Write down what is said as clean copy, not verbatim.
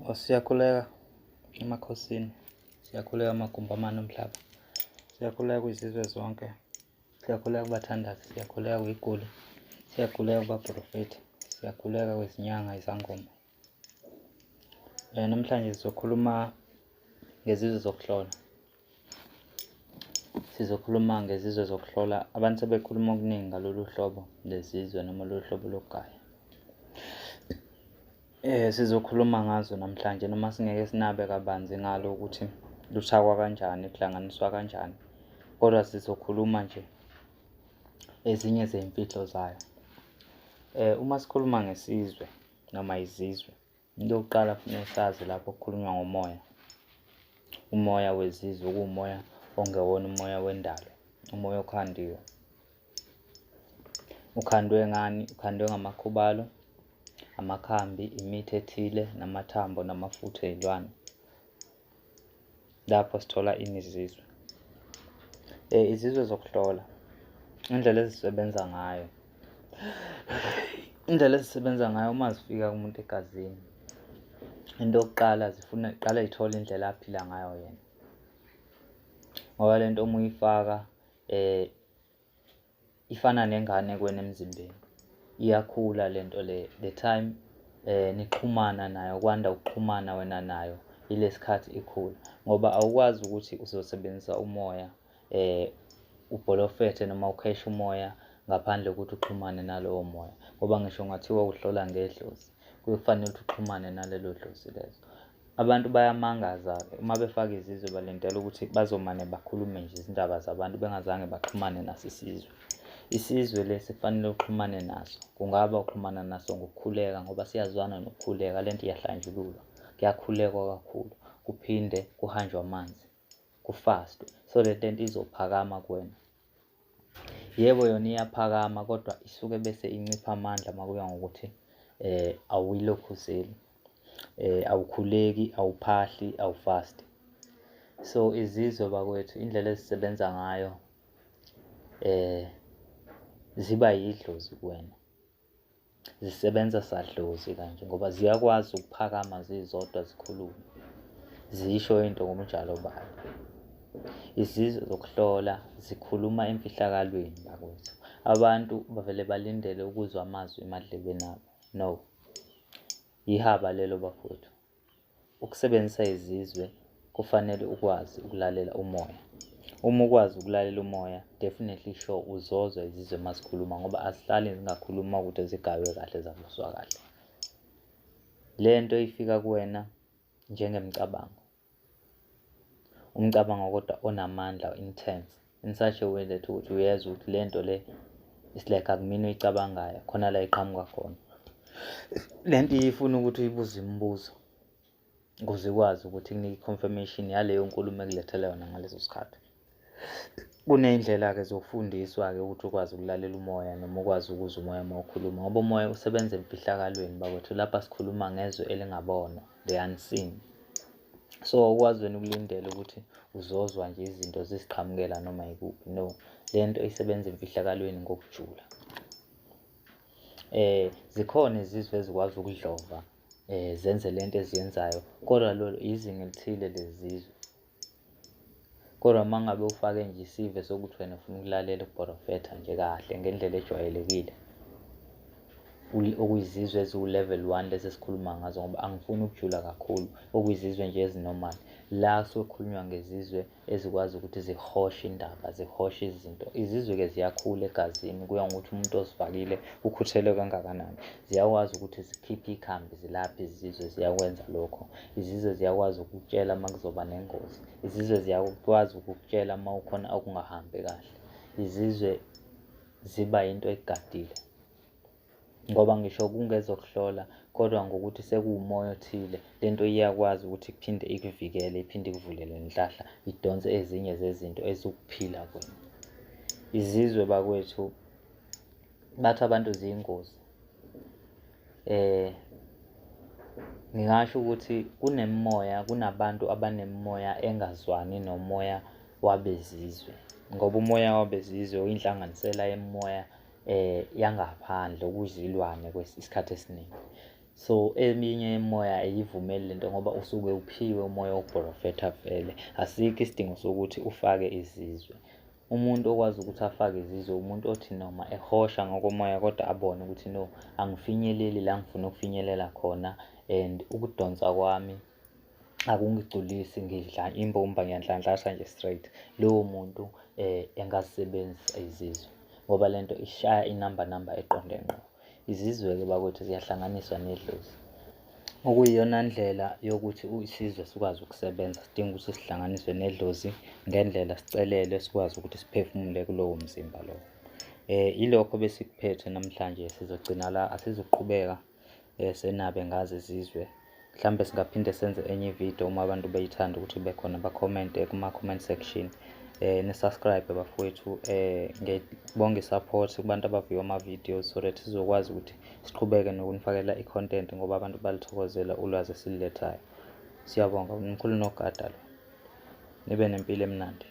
Siyakhuleka emakhosini, siyakhuleka amagumbamane omhlaba, siyakhuleka kwizizwe zonke, siyakhuleka kubathandazi, siyakhuleka kwiguli, siyakhuleka kubaprofethi, siyakhuleka kwezinyanga, izangoma. Namhlanje sizokhuluma ngezizwe zokuhlola. Sizokhuluma ngezizwe zokuhlola. Abantu sebekhuluma okuningi ngalolu hlobo lezizwe noma lolu hlobo lokugaya. Sizokhuluma ngazo namhlanje noma singeke sinabe kabanzi ngalo ukuthi luthakwa kanjani, kuhlanganiswa kanjani. Kodwa sizokhuluma nje ezinye zey'mfihlo zayo. Uma sikhuluma ngesizwe noma izizwe, into yokuqala kufuneka sazi lapho kukhulunywa ngomoya. Umoya wezizwe kuwumoya ongewona umoya wendalo, umoya okhandiwe. Ukhandwe ngani? Ukhandwe ngamakhubalo, amakhambi, imithi ethile, namathambo namafutha ey'lwane. Lapho sithola izizwe. Izizwe zokuhlola, indlela ezisebenza ngayo. Indlela ezisebenza ngayo uma zifika kumuntu egazini, into yokuqala zifuna iqala y'thole indlela aphila ngayo yena. Ngoba le nto uma uyifaka ifana nengane kuwena emzimbeni. Iyakhula le nto le, the time nixhumana nayo, kwanda ukuxhumana wena nayo ile sikhathi ikhula. Ngoba awukwazi ukuthi uzosebenzisa umoya ubholofethe noma ukheshe umoya ngaphandle kokuthi uxhumane nalowo moya. Ngoba ngisho kungathiwa uhlola ngedlozi, kufanele ukuthi uxhumane nalelo dlozi lelo. Abantu bayamangaza-ke uma befaka izizwe balindela ukuthi bazomane bakhulume nje izindaba zabantu bengazange baxhumane naso isizwe. Isizwe lesi kufanele uxhumane naso. Kungaba uxhumana naso ngokukhuleka ngoba siyazwana nokukhuleka, le nto iyahlanjululwa. Kuyakhulekwa kakhulu, kuphinde kuhanjwe amanzi, kufastwe. So le nto izophakama kuwena. Yebo yona iyaphakama kodwa isuke bese incipha amandla uma kuya ngokuthi awuyilokhuzeli, awukhuleki, awuphahli, awufasti. So izizwe bakwethu indlela ezisebenza ngayo ziba yidlozi kuwena. Zisebenza sadlozi kanje ngoba ziyakwazi ukuphakama zizodwa zikhulume. Zisho into ngomjalo bayo. Izizwe zokuhlola zikhuluma emfihlakalweni bakwethu. Abantu bavele balindele ukuzwa amazwi emadlebeni abo. No. Ihaba lelo bafowethu. Ukusebenzisa izizwe kufanele ukwazi ukulalela umoya. Uma ukwazi ukulalela umoya, definitely sure uzozwa izizwe mazikhuluma ngoba azihlali zingakhuluma ukuthi zigaywe kahle zavuswa kahle. Le nto ifika kuwena njengemicabango. Umcabango kodwa onamandla, intense. In such a way that ukuthi uyezwa ukuthi le nto le it's like akumina uyicabangayo, khona la iqhamuka khona. Le nto ifuna ukuthi uyibuze imibuzo ukuze ikwazi ukuthi ikunike i-confirmation yaleyo nkulumo ekulethele yona ngaleso sikhathi. Kuney'ndlela-ke zokufundiswa-ke ukuthi ukwazi ukulalela umoya noma ukwazi ukuzwa umoya uma ukhuluma. Ngoba umoya usebenza emfihlakalweni bakwethu. Lapha sikhuluma ngezwe elingabonwa, the unseen. So ukwazi wena ukulindela ukuthi uzozwa nje izinto ziziqhamukela noma yikuphi. No, le nto isebenza emfihlakalweni ngokujula. Zikhona izizwe ezikwazi ukudlova zenze le nto eziyenzayo, kodwa lolo izinga elithile lezizwe. Kodwa uma ngabe ufake nje isive sokuthi wena ufuna ukulalela ukubhorofetha nje kahle ngendlela ejwayelekile, okuyizizwe eziwu-level 1 lezi esikhuluma ngazo ngoba angifuni ukujula kakhulu, okuyizizwe nje ezinormal. La kusuke kukhulunywa ngezizwe ezikwazi ukuthi zihoshe indaba, zihoshe izinto. Izizwe-ke ziyakhula egazini, kuya ngokuthi umuntu ozifakile ukhuthele kangakanani. Ziyakwazi ukuthi zikhiphe ikhambi zilaphe izizwe, ziyakwenza lokho. Izizwe ziyakwazi ukukutshela uma kuzoba nengozi. Izizwe ziyakwazi ukukutshela uma ukhona okungahambi kahle. Izizwe ziba yinto egadile. Ngoba ngisho kungezokuhlola kodwa ngokuthi sekuwumoya othile, le nto iyakwazi ukuthi kuphinde ikuvikele, iphinde ikuvulele nenhlahla, idonse ezinye zezinto ezukuphila kwena. Izizwe bakwethu, bathi abantu ziyingozi. Ngingasho ukuthi kunabantu abanemimoya engazwani nomoya wabezizwe. Ngoba umoya wabezizwe inhlanganisela yemoya yangaphandle okuzilwane isikhathi esiningi. So eminye imimoya ayivumeli lento ngoba usuke uphiwe umoya wokubhorofetha vele. Asikho isidingo sokuthi ufake izizwe. Umuntu okwazi ukuthi afake izizwe umuntu othi noma ehosha ngokomoya kodwa abone ukuthi no, angifinyeleli la ngifuna ukufinyelela khona, and ukudonsa kwami akungigculisi, ngidla imbumba, ngiyandlandlasha nje straight. Lowo muntu engazisebenzisa izizwe ngoba lento ishaya inamba eqonde ngqo. Izizwe-ke bakwethu ziyahlanganiswa nedlozi, okuyiyona ndlela yokuthi isizwe sikwazi ukusebenza. Sidinga ukuthi sihlanganiswe nedlozi ngendlela, sicelele sikwazi ukuthi siphefumule kulowo mzimba lowo. Ilokho besikuphethe namhlanje, sizogcina la, asizuqhubeka senabe ngazo izizwe. Mhlambe singaphinde senze enye ividiyo uma abantu beyithanda ukuthi bekhona bakhomente kuma-comment section. Nisubscribe bafowethu, bonge i-support kubantu abaviwa ama-videos so that sizokwazi ukuthi siqhubeke nokunifakela i-content ngoba abantu balithokozela ulwazi esililethayo. Siyabonga, umkhulu nogada lo. Nibe nempilo emnandi.